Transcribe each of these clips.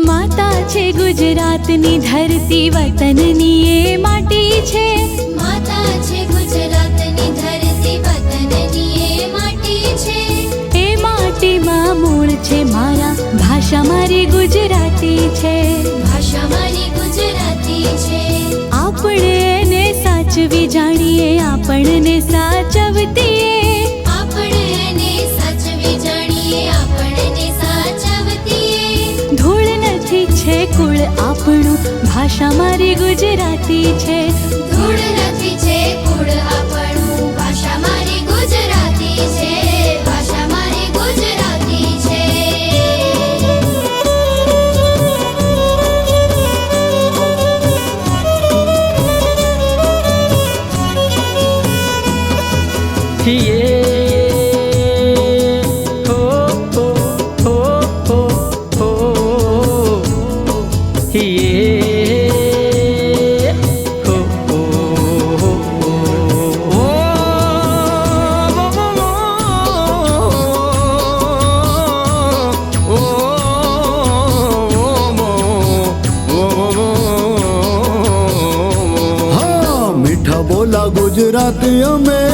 माता छे गुजरातनी धरती वतननी ए माटी छे। माता छे गुजरातनी धरती वतननी ए माटी छे। ए माटी मां मूळ छे मारा भाषा मारी गुजराती छे। भाषा मारी गुजराती छे। આપણે એને સાચવી જાણીએ આપણને સાચવતીએ। આપણે એને સાચવી જાણીએ આપણને સાચવતીએ। ધૂળ નથી છે કુળ આપણું ભાષા મારી ગુજરાતી છે। ધૂળ નથી છે કુળ આપણું ભાષા મારી ગુજરાતી છે। ભાષા મારી ગુજરાતી છે। मीठा बोला गुजराती में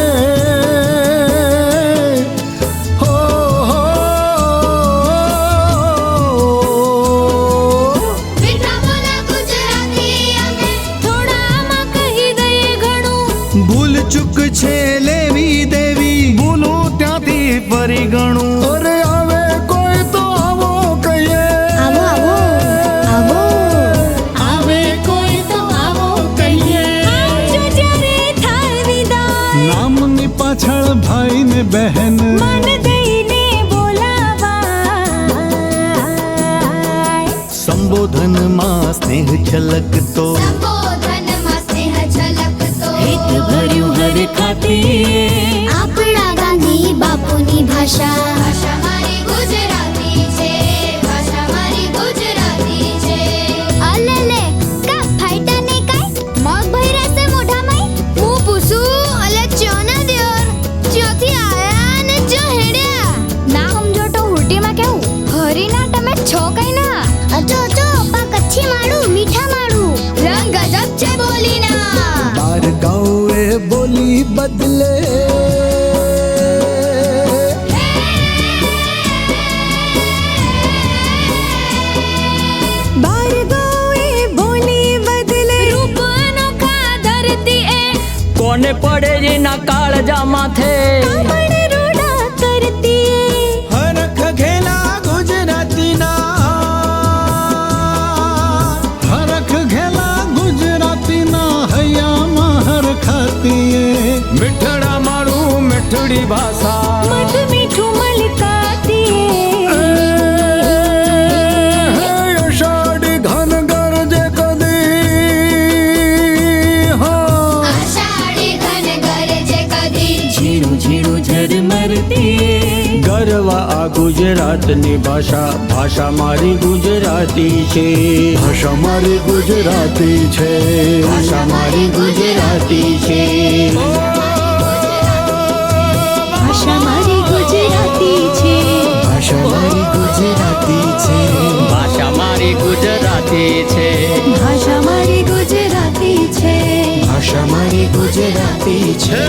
भूल चूक छे लेवी देवी भूलो त्याथी फरी गणू। अरे आवे कोई तो आवो कहिए। આવો આવો આવો आवे कोई तो आवो कहिए। આવજો જ્યારે થાય વિદાય। नामनी पाछळ भाई ने बहन મન દઈને બોલાવાય। संबोधन मां स्नेह झलकतो સંબોધનમાં સ્નેહ ઝલકતો। હેત ભર્યું હર ખાતીએ। આપણા ગાંધી બાપુની ભાષા ભાષા મારી ગુજરાતી છે। ભાષા મારી ગુજરાતી છે। અલલે કા ફાઈટા ને કાઈ મગ ભઈરા સે મોઢામાં હું પૂછું અલે ચોના દિયોર ચોથી આયા ને જો હેડ્યા ના સમજો તો ઉલટીમાં કેવું હરીના તમે છો કઈ ના અચો અચો પા કચ્છી માડું મીઠા માડું રંગ ગજબ છે બોલીના। बार गाँवे बोली बदले બાર ગાવે બોલી બદલે રૂપ અનોખા ધરતી એ। કોને પડે એના કાળજા માથે કામણ રોડા કરતી એ। हरख घेला गुजराती ना हरख घेला गुजराती ना हैया महर खाती मिठड़ा मारू मिठड़ी भाषा મધ મીઠું મલકાતી એ। अषाढ़ी घन गरजे कदी हाँ આષાઢી ઘન ગરજે કદી ઝીણું ઝીણું ઝરમરતી એ। ગરવા આ ગુજરાતની ભાષા ભાષા મારી ગુજરાતી છે। भाषा मारी गुजराती छे ભાષા મારી ગુજરાતી છે। ભાષા મારી ગુજરાતી છે। भाषा मारी गुजराती छे ભાષા મારી ગુજરાતી છે। ભાષા મારી ગુજરાતી છે। भाषा मारी गुजराती छे।